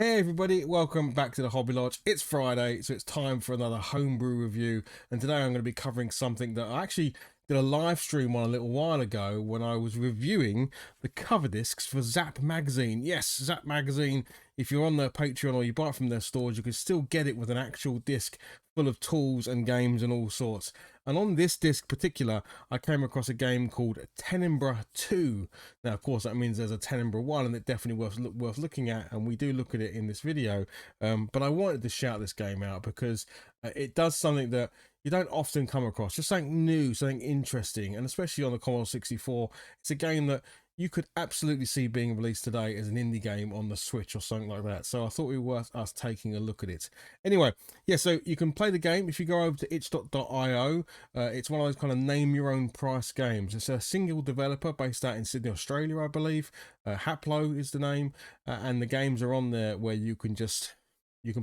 Hey everybody, welcome back to the Hobby Lodge. It's Friday, so it's time for another homebrew review. And today I'm going to be covering something that I actually did a live stream on a little while ago when I was reviewing the cover discs for ZZAP magazine. Yes, ZZAP magazine. If you're on their Patreon or you buy it from their stores, you can still get it with an actual disc full of tools and games and all sorts. And on this disc particular, I came across a game called Tenebra 2. Now, of course, that means there's a Tenebra 1, and it's definitely worth looking at, and we do look at it in this video. But I wanted to shout this game out because it does something that you don't often come across, just something new, something interesting, and especially on the Commodore 64. It's a game that you could absolutely see being released today as an indie game on the Switch or something like that. So I thought it was worth us taking a look at it. Anyway, yeah, so you can play the game if you go over to itch.io. It's one of those kind of name your own price games. It's a single developer based out in Sydney, Australia, I believe. Haplo is the name, and the games are on there where you can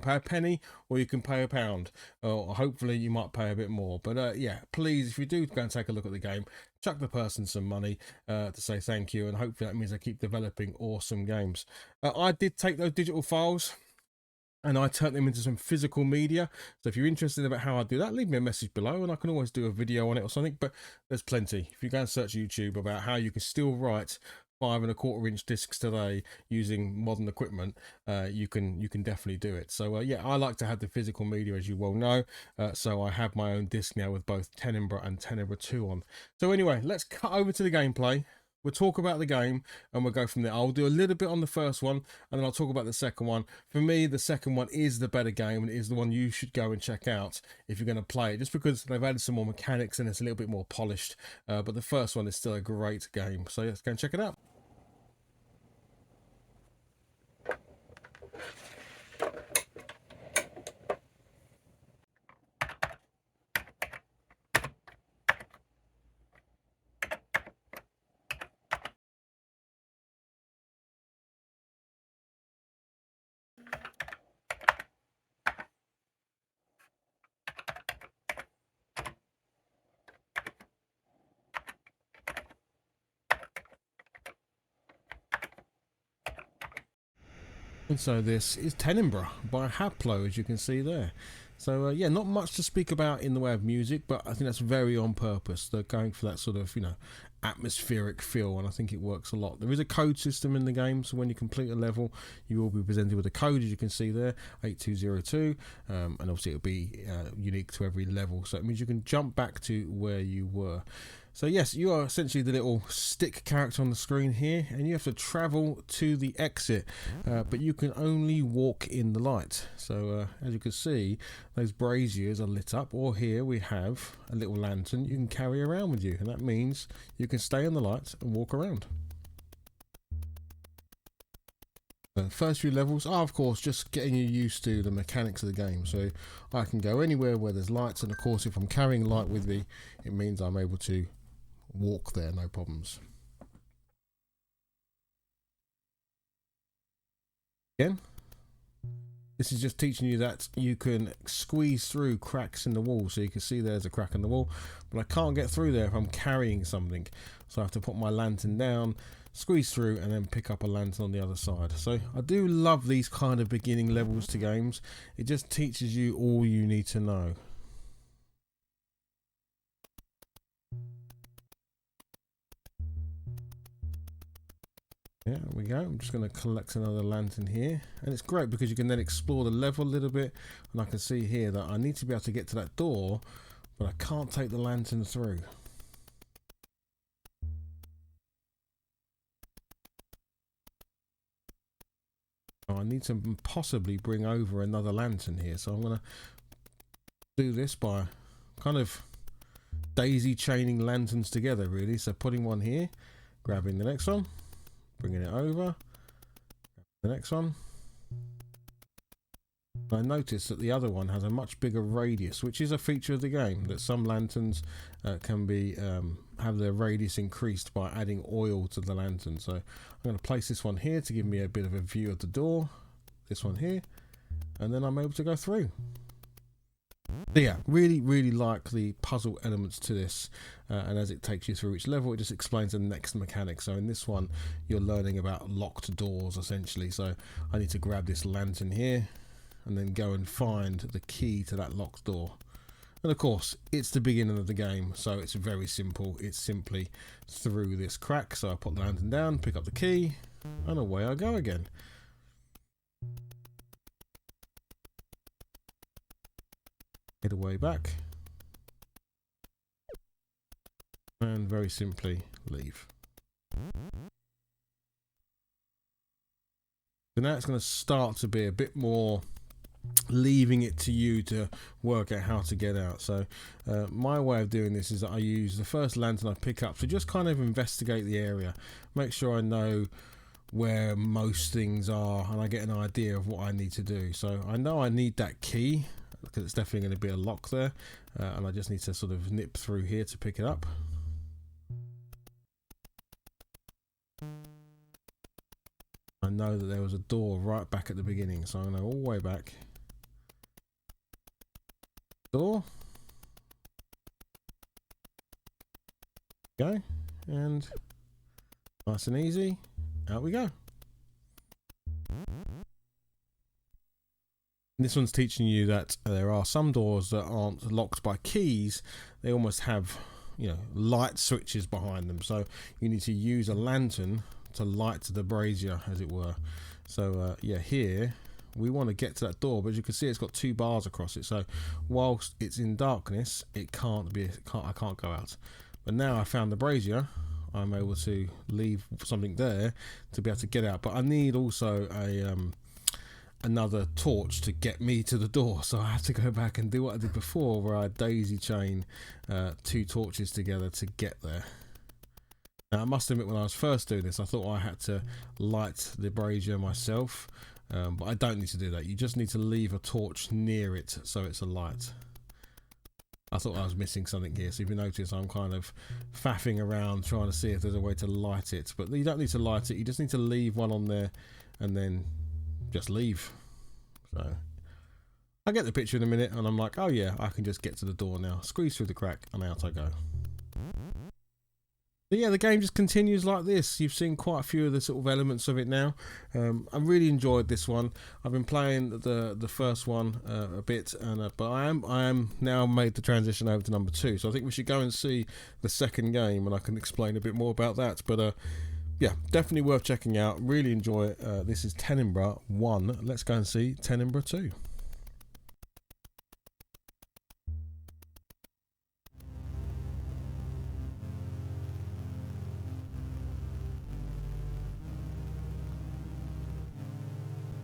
pay a penny or you can pay a pound, or hopefully you might pay a bit more. But yeah, please, if you do go and take a look at the game, chuck the person some money to say thank you, and hopefully that means they keep developing awesome games. I did take those digital files and I turned them into some physical media. So if you're interested about how I do that, leave me a message below and I can always do a video on it or something. But there's plenty. If you go and search YouTube about how you can still write 5¼ inch discs today using modern equipment, you can definitely do it. So yeah, I like to have the physical media, as you well know. So I have my own disc now with both Tenebra and Tenebra 2 on. So anyway, let's cut over to the gameplay. We'll talk about the game and we'll go from there. I'll do a little bit on the first one and then I'll talk about the second one. For me, the second one is the better game and it is the one you should go and check out if you're going to play it, just because they've added some more mechanics and it's a little bit more polished. But the first one is still a great game. So let's go and check it out. And so this is Tenebra by Haplo, as you can see there. So yeah, not much to speak about in the way of music, but I think that's very on purpose. They're going for that sort of, atmospheric feel, and I think it works a lot. There is a code system in the game, so when you complete a level, you will be presented with a code, as you can see there, 8202, and obviously it'll be unique to every level. So it means you can jump back to where you were. So yes, you are essentially the little stick character on the screen here, and you have to travel to the exit, but you can only walk in the light. So as you can see, those braziers are lit up, or here we have a little lantern you can carry around with you, and that means you can stay in the light and walk around. The first few levels are, of course, just getting you used to the mechanics of the game. So I can go anywhere where there's lights, and of course if I'm carrying light with me, it means I'm able to walk there, no problems. Again, this is just teaching you that you can squeeze through cracks in the wall. So you can see there's a crack in the wall, but I can't get through there if I'm carrying something. So I have to put my lantern down, squeeze through, and then pick up a lantern on the other side. So I do love these kind of beginning levels to games. It just teaches you all you need to know. Yeah, there we go. I'm just going to collect another lantern here, and it's great because you can then explore the level a little bit, and I can see here that I need to be able to get to that door, but I can't take the lantern through. I need to possibly bring over another lantern here, so I'm going to do this by kind of daisy chaining lanterns together, really. So putting one here, grabbing the next one, bringing it over, the next one. I noticed that the other one has a much bigger radius, which is a feature of the game, that some lanterns can be have their radius increased by adding oil to the lantern. So I'm going to place this one here to give me a bit of a view of the door, this one here, and then I'm able to go through. So yeah, really like the puzzle elements to this, and as it takes you through each level, it just explains the next mechanic. So in this one, you're learning about locked doors essentially. So I need to grab this lantern here and then go and find the key to that locked door. And of course, it's the beginning of the game, so it's very simple. It's simply through this crack. So I put the lantern down, pick up the key, and away I go again. Head away back, and very simply leave. So now it's going to start to be a bit more leaving it to you to work out how to get out. So my way of doing this is that I use the first lantern I pick up to just kind of investigate the area, make sure I know where most things are, and I get an idea of what I need to do. So I know I need that key because it's definitely going to be a lock there, and I just need to sort of nip through here to pick it up. I know that there was a door right back at the beginning, so I'm going to go all the way back. Door. Go. And nice and easy. Out we go. This one's teaching you that there are some doors that aren't locked by keys. They almost have, you know, light switches behind them. So you need to use a lantern to light the brazier, as it were. So yeah, here we want to get to that door, but as you can see, it's got 2 bars across it. So whilst it's in darkness, I can't go out. But now I found the brazier, I'm able to leave something there to be able to get out. But I need also a another torch to get me to the door, so I have to go back and do what I did before, where I daisy chain 2 torches together to get there. Now I must admit, when I was first doing this, I thought I had to light the brazier myself, but I don't need to do that. You just need to leave a torch near it so it's a light. I thought I was missing something here, so if you notice, I'm kind of faffing around trying to see if there's a way to light it, but you don't need to light it. You just need to leave one on there and then just leave. So I get the picture in a minute, and I'm like, oh yeah, I can just get to the door now, squeeze through the crack, and out I go. But yeah, the game just continues like this. You've seen quite a few of the sort of elements of it now. I really enjoyed this one. I've been playing the first one a bit, and but I am now made the transition over to number 2. So I think we should go and see the second game, and I can explain a bit more about that. But yeah, definitely worth checking out. Really enjoy it. This is Tenebra 1. Let's go and see Tenebra 2.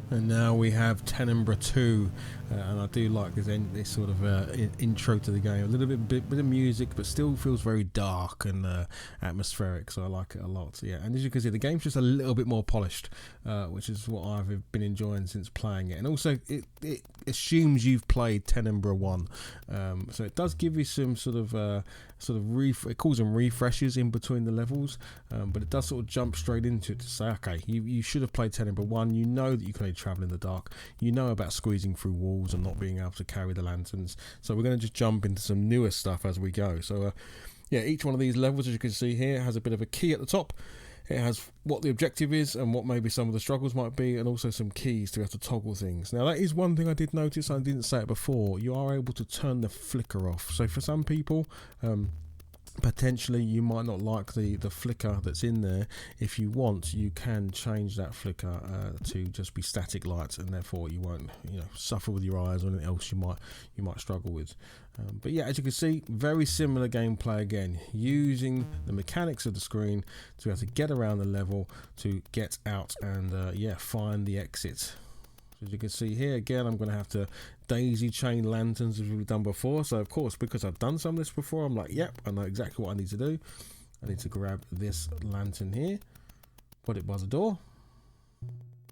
And now we have Tenebra 2, and I do like this sort of intro to the game. A little bit of music, but still feels very dark and atmospheric, so I like it a lot. Yeah, and as you can see, the game's just a little bit more polished, which is what I've been enjoying since playing it. And also, it assumes you've played Tenebra 1, so it does give you some sort of it calls them refreshes in between the levels, but it does sort of jump straight into it to say, okay, you should have played Tenebra 1. You know that you can only travel in the dark. You know about squeezing through walls and not being able to carry the lanterns. So we're going to just jump into some newer stuff as we go. So yeah, each one of these levels, as you can see here, has a bit of a key at the top. It has what the objective is and what maybe some of the struggles might be, and also some keys to be able to toggle things. Now that is one thing I did notice, I didn't say it before, you are able to turn the flicker off. So for some people, potentially you might not like the flicker that's in there. If you want, you can change that flicker to just be static lights, and therefore you won't, you know, suffer with your eyes or anything else you might struggle with. But yeah, as you can see, very similar gameplay again, using the mechanics of the screen to be able to get around the level, to get out and yeah, find the exit. As you can see here, again, I'm going to have to daisy chain lanterns as we've done before. So of course, because I've done some of this before, I'm like, yep, I know exactly what I need to do. I need to grab this lantern here, put it by the door,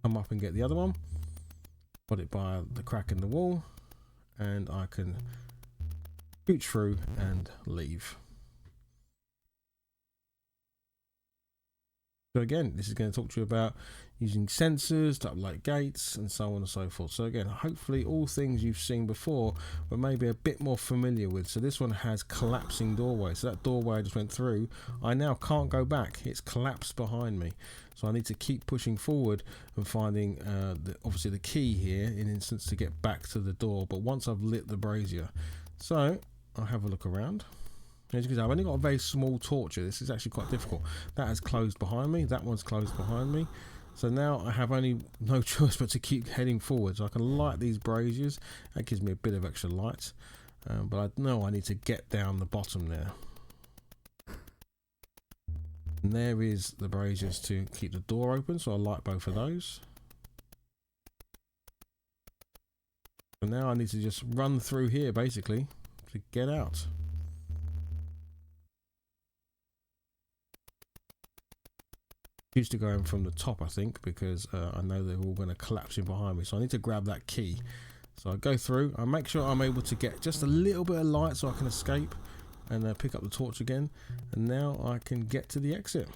come up and get the other one, put it by the crack in the wall, and I can scooch through and leave. So again, this is going to talk to you about using sensors to upload gates and so on and so forth. So again, hopefully all things you've seen before but maybe a bit more familiar with. So this one has collapsing doorway, so that doorway I just went through, I now can't go back, it's collapsed behind me. So I need to keep pushing forward and finding obviously the key here in instance to get back to the door, but once I've lit the brazier. So I'll have a look around. As you can see, I've only got a very small torch here. This is actually quite difficult. That has closed behind me, that one's closed behind me. So now I have only no choice but to keep heading forward. So I can light these braziers. That gives me a bit of extra light. But I know I need to get down the bottom there. And there is the braziers to keep the door open. So I'll light both of those. And now I need to just run through here basically to get out. Used to going from the top, I think, because I know they're all going to collapse in behind me, so I need to grab that key. So I go through, I make sure I'm able to get just a little bit of light so I can escape and pick up the torch again, and now I can get to the exit.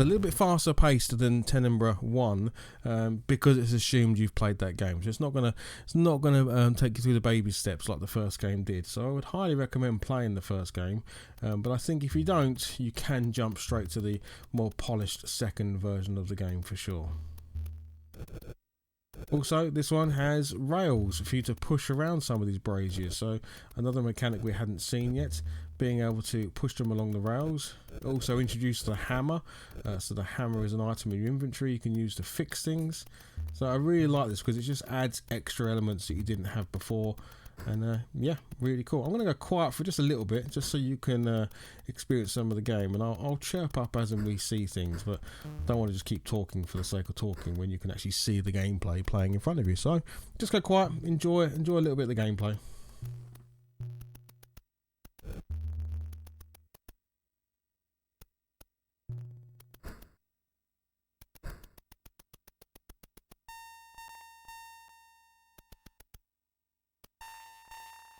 A little bit faster paced than Tenebra 1 because it's assumed you've played that game. So it's not gonna take you through the baby steps like the first game did. So I would highly recommend playing the first game. But I think if you don't, you can jump straight to the more polished second version of the game for sure. Also, this one has rails for you to push around some of these braziers. So another mechanic we hadn't seen yet, being able to push them along the rails. Also introduced the hammer. So the hammer is an item in your inventory you can use to fix things. So I really like this because it just adds extra elements that you didn't have before. And yeah, really cool. I'm going to go quiet for just a little bit, just so you can experience some of the game. And I'll chirp up as and we see things, but don't want to just keep talking for the sake of talking when you can actually see the gameplay playing in front of you. So just go quiet, enjoy a little bit of the gameplay.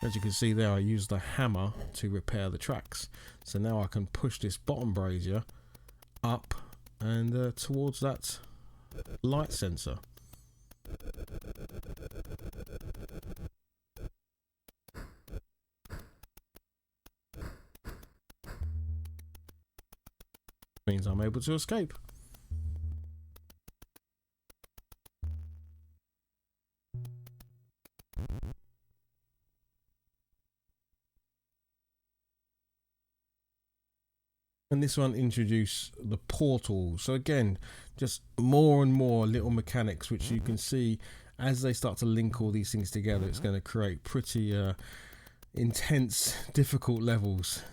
As you can see there, I used the hammer to repair the tracks. So now I can push this bottom brazier up and towards that light sensor. Means I'm able to escape. And this one introduced the portal. So again, just more and more little mechanics which you can see as they start to link all these things together. It's going to create pretty intense, difficult levels.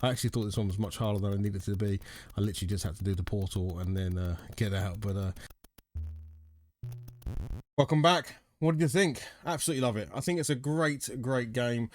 I actually thought this one was much harder than it needed to be. I literally just had to do the portal and then get out. But welcome back. What did you think? Absolutely love it. I think it's a great game.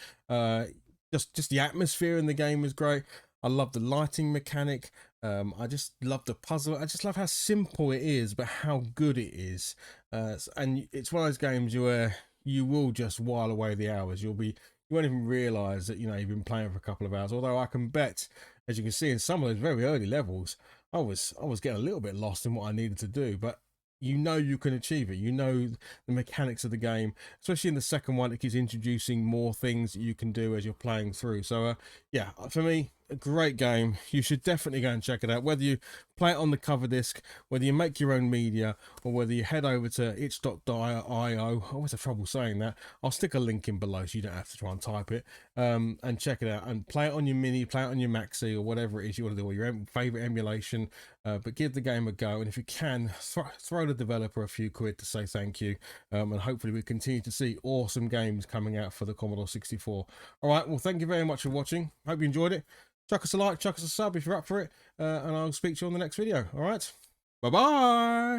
Just the atmosphere in the game is great. I love the lighting mechanic. I just love the puzzle. I just love how simple it is, but how good it is. And it's one of those games where you will just while away the hours. You won't even realise that you've been playing for a couple of hours. Although I can bet, as you can see in some of those very early levels, I was getting a little bit lost in what I needed to do, but you can achieve it. The mechanics of the game, especially in the second one. It keeps introducing more things that you can do as you're playing through. So yeah, for me, a great game. You should definitely go and check it out, whether you play it on the cover disc, whether you make your own media, or whether you head over to itch.io. I always have trouble saying that. I'll stick a link in below so you don't have to try and type it, and check it out and play it on your mini, play it on your maxi, or whatever it is you want to do, or your favorite emulation. But give the game a go, and if you can, throw the developer a few quid to say thank you, and hopefully we continue to see awesome games coming out for the Commodore 64. All right, well, thank you very much for watching. Hope you enjoyed it. Chuck us a like, chuck us a sub if you're up for it, and I'll speak to you on the next video. All right, bye bye.